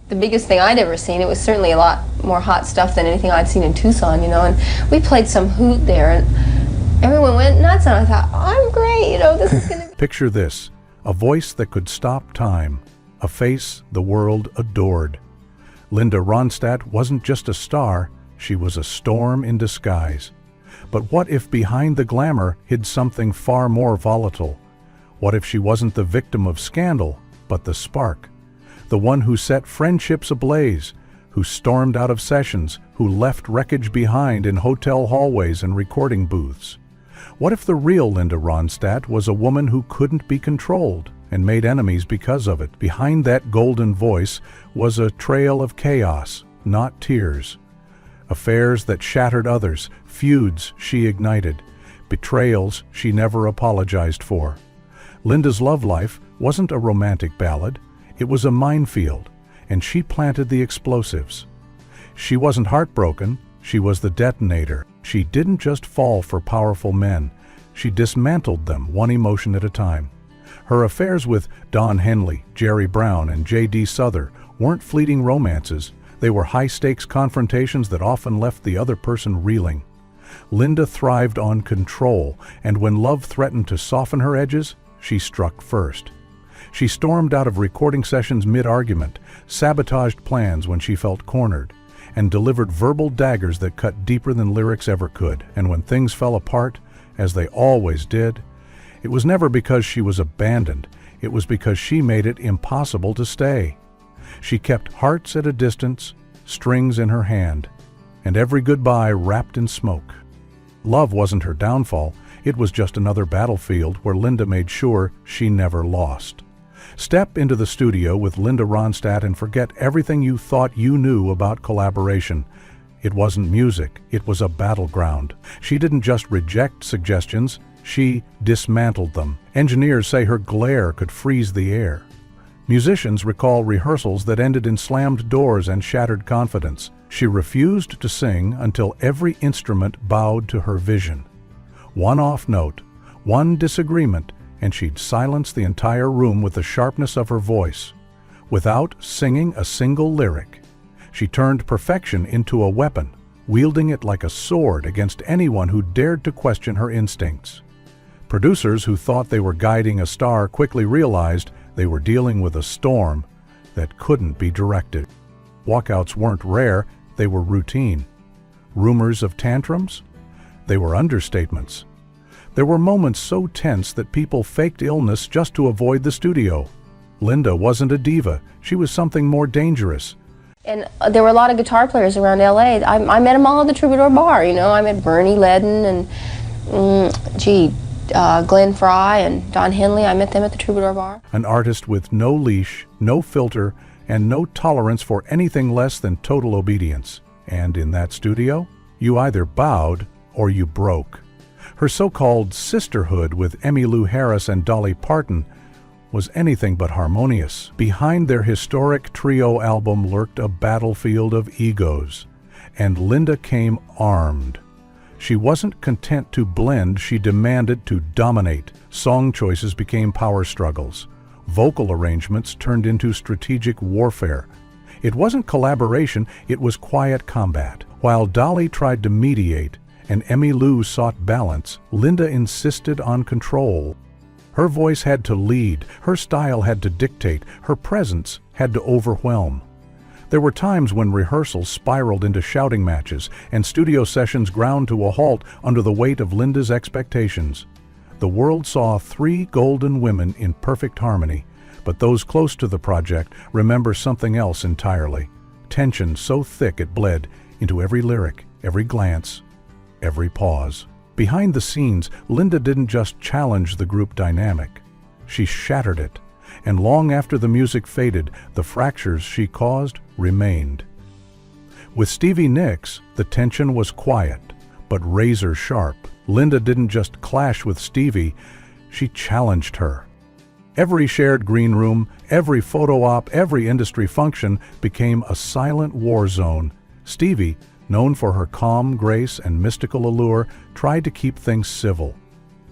the biggest thing I'd ever seen. It was certainly a lot more hot stuff than anything I'd seen in Tucson, you know, and we played some hoot there, and everyone went nuts, and I thought, I'm great, you know, this is going to be... Picture this, a voice that could stop time, a face the world adored. Linda Ronstadt wasn't just a star, she was a storm in disguise. But what if behind the glamour hid something far more volatile? What if she wasn't the victim of scandal, but the spark? The one who set friendships ablaze, who stormed out of sessions, who left wreckage behind in hotel hallways and recording booths. What if the real Linda Ronstadt was a woman who couldn't be controlled and made enemies because of it? Behind that golden voice was a trail of chaos, not tears. Affairs that shattered others, feuds she ignited, betrayals she never apologized for. Linda's love life wasn't a romantic ballad. It was a minefield, and she planted the explosives. She wasn't heartbroken, she was the detonator. She didn't just fall for powerful men, she dismantled them one emotion at a time. Her affairs with Don Henley, Jerry Brown, and J.D. Souther weren't fleeting romances, they were high-stakes confrontations that often left the other person reeling. Linda thrived on control, and when love threatened to soften her edges, she struck first. She stormed out of recording sessions mid-argument, sabotaged plans when she felt cornered, and delivered verbal daggers that cut deeper than lyrics ever could. And when things fell apart, as they always did, it was never because she was abandoned, it was because she made it impossible to stay. She kept hearts at a distance, strings in her hand, and every goodbye wrapped in smoke. Love wasn't her downfall, it was just another battlefield where Linda made sure she never lost. Step into the studio with Linda Ronstadt and forget everything you thought you knew about collaboration. It wasn't music, it was a battleground. She didn't just reject suggestions, she dismantled them. Engineers say her glare could freeze the air. Musicians recall rehearsals that ended in slammed doors and shattered confidence. She refused to sing until every instrument bowed to her vision. One off note, one disagreement, and she'd silence the entire room with the sharpness of her voice. Without singing a single lyric, she turned perfection into a weapon, wielding it like a sword against anyone who dared to question her instincts. Producers who thought they were guiding a star quickly realized they were dealing with a storm that couldn't be directed. Walkouts weren't rare, they were routine. Rumors of tantrums? They were understatements. There were moments so tense that people faked illness just to avoid the studio. Linda wasn't a diva, she was something more dangerous. And there were a lot of guitar players around LA. I met them all at the Troubadour Bar, you know. I met Bernie Ledden and, Glenn Fry and Don Henley. I met them at the Troubadour Bar. An artist with no leash, no filter, and no tolerance for anything less than total obedience. And in that studio, you either bowed or you broke. Her so-called sisterhood with Emmylou Harris and Dolly Parton was anything but harmonious. Behind their historic trio album lurked a battlefield of egos, and Linda came armed. She wasn't content to blend, she demanded to dominate. Song choices became power struggles. Vocal arrangements turned into strategic warfare. It wasn't collaboration, it was quiet combat. While Dolly tried to mediate, and Emmylou sought balance, Linda insisted on control. Her voice had to lead, her style had to dictate, her presence had to overwhelm. There were times when rehearsals spiraled into shouting matches and studio sessions ground to a halt under the weight of Linda's expectations. The world saw three golden women in perfect harmony, but those close to the project remember something else entirely. Tension so thick it bled into every lyric, every glance, every pause. Behind the scenes, Linda didn't just challenge the group dynamic. She shattered it, and long after the music faded, the fractures she caused remained. With Stevie Nicks, the tension was quiet, but razor sharp. Linda didn't just clash with Stevie, she challenged her. Every shared green room, every photo op, every industry function became a silent war zone. Stevie, known for her calm grace and mystical allure, tried to keep things civil.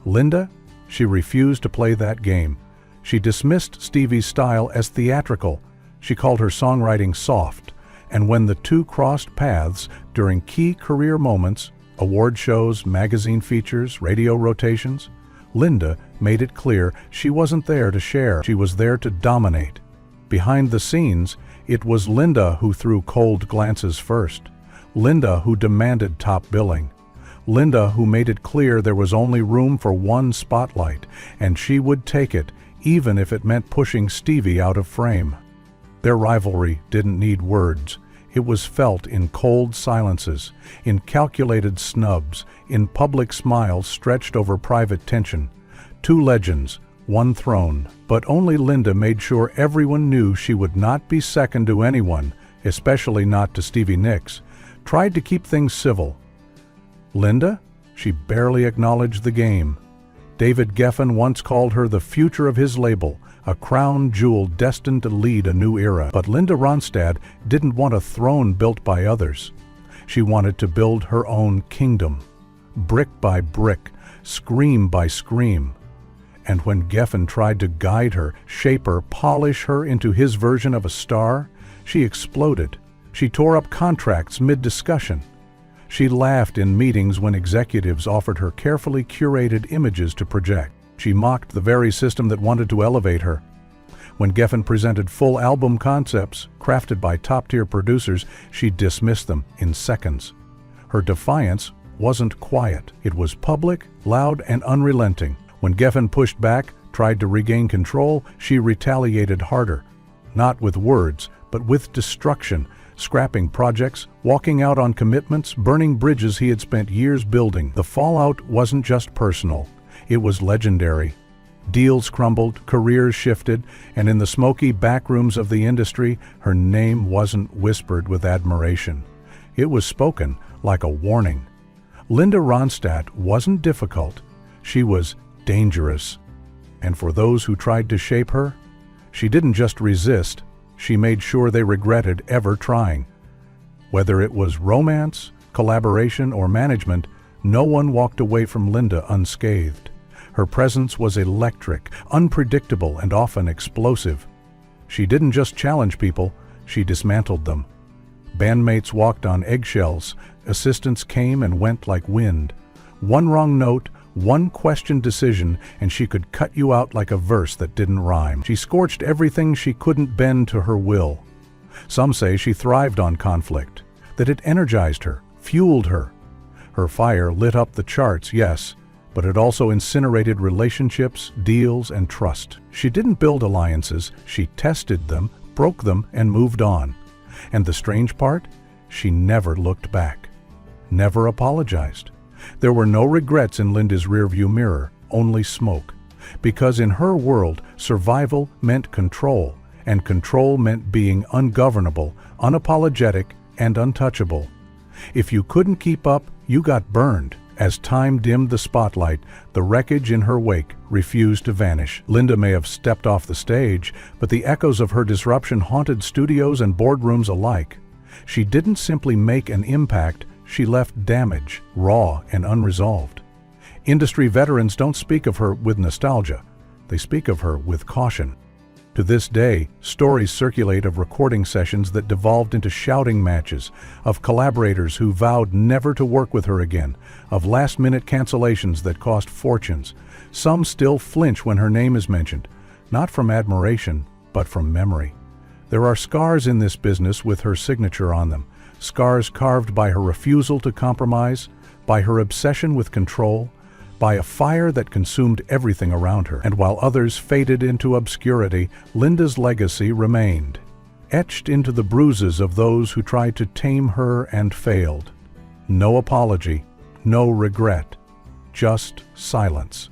Linda, she refused to play that game. She dismissed Stevie's style as theatrical. She called her songwriting soft, and when the two crossed paths during key career moments, award shows, magazine features, radio rotations, Linda made it clear she wasn't there to share, she was there to dominate. Behind the scenes, it was Linda who threw cold glances first, Linda who demanded top billing, Linda who made it clear there was only room for one spotlight, and she would take it, even if it meant pushing Stevie out of frame. Their rivalry didn't need words. It was felt in cold silences, in calculated snubs, in public smiles stretched over private tension. Two legends, one throne, but only Linda made sure everyone knew she would not be second to anyone, especially not to Stevie Nicks. Tried to keep things civil. Linda? She barely acknowledged the game. David Geffen once called her the future of his label, a crown jewel destined to lead a new era. But Linda Ronstadt didn't want a throne built by others. She wanted to build her own kingdom, brick by brick, scream by scream. And when Geffen tried to guide her, shape her, polish her into his version of a star, she exploded. She tore up contracts mid-discussion. She laughed in meetings when executives offered her carefully curated images to project. She mocked the very system that wanted to elevate her. When Geffen presented full album concepts, crafted by top-tier producers, she dismissed them in seconds. Her defiance wasn't quiet. It was public, loud, and unrelenting. When Geffen pushed back, tried to regain control, she retaliated harder. Not with words, but with destruction, scrapping projects, walking out on commitments, burning bridges he had spent years building. The fallout wasn't just personal. It was legendary. Deals crumbled, careers shifted, and in the smoky backrooms of the industry, her name wasn't whispered with admiration. It was spoken like a warning. Linda Ronstadt wasn't difficult. She was dangerous. And for those who tried to shape her, she didn't just resist, she made sure they regretted ever trying. Whether it was romance, collaboration, or management, no one walked away from Linda unscathed. Her presence was electric, unpredictable, and often explosive. She didn't just challenge people, she dismantled them. Bandmates walked on eggshells, assistants came and went like wind. One wrong note, one questioned decision, and she could cut you out like a verse that didn't rhyme. She scorched everything she couldn't bend to her will. Some say she thrived on conflict, that it energized her, fueled her. Her fire lit up the charts, yes, but it also incinerated relationships, deals, and trust. She didn't build alliances, she tested them, broke them, and moved on. And the strange part? She never looked back, never apologized. There were no regrets in Linda's rearview mirror, only smoke. Because in her world, survival meant control, and control meant being ungovernable, unapologetic, and untouchable. If you couldn't keep up, you got burned. As time dimmed the spotlight, the wreckage in her wake refused to vanish. Linda may have stepped off the stage, but the echoes of her disruption haunted studios and boardrooms alike. She didn't simply make an impact, she left damage, raw and unresolved. Industry veterans don't speak of her with nostalgia. They speak of her with caution. To this day, stories circulate of recording sessions that devolved into shouting matches, of collaborators who vowed never to work with her again, of last-minute cancellations that cost fortunes. Some still flinch when her name is mentioned, not from admiration, but from memory. There are scars in this business with her signature on them, scars carved by her refusal to compromise, by her obsession with control, by a fire that consumed everything around her. And while others faded into obscurity, Linda's legacy remained, etched into the bruises of those who tried to tame her and failed. No apology, no regret, just silence,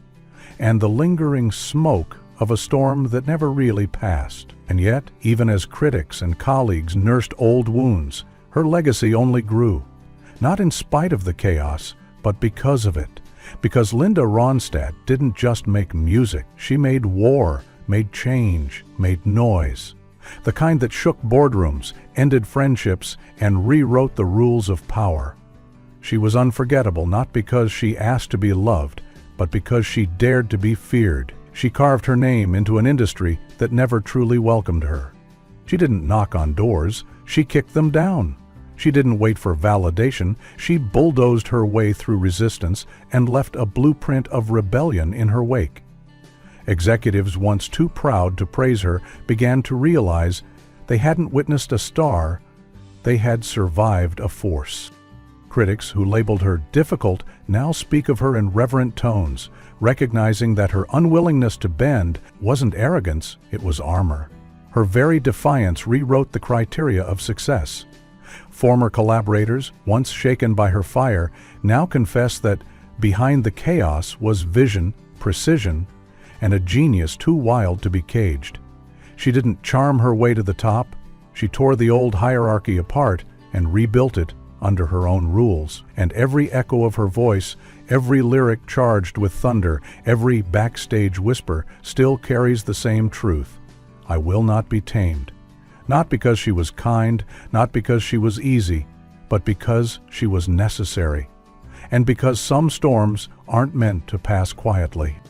and the lingering smoke of a storm that never really passed. And yet, even as critics and colleagues nursed old wounds, her legacy only grew, not in spite of the chaos, but because of it. Because Linda Ronstadt didn't just make music, she made war, made change, made noise. The kind that shook boardrooms, ended friendships, and rewrote the rules of power. She was unforgettable not because she asked to be loved, but because she dared to be feared. She carved her name into an industry that never truly welcomed her. She didn't knock on doors, she kicked them down. She didn't wait for validation, she bulldozed her way through resistance and left a blueprint of rebellion in her wake. Executives once too proud to praise her began to realize they hadn't witnessed a star, they had survived a force. Critics who labeled her difficult now speak of her in reverent tones, recognizing that her unwillingness to bend wasn't arrogance, it was armor. Her very defiance rewrote the criteria of success. Former collaborators, once shaken by her fire, now confess that behind the chaos was vision, precision, and a genius too wild to be caged. She didn't charm her way to the top, she tore the old hierarchy apart and rebuilt it under her own rules. And every echo of her voice, every lyric charged with thunder, every backstage whisper still carries the same truth. I will not be tamed. Not because she was kind, not because she was easy, but because she was necessary. And because some storms aren't meant to pass quietly.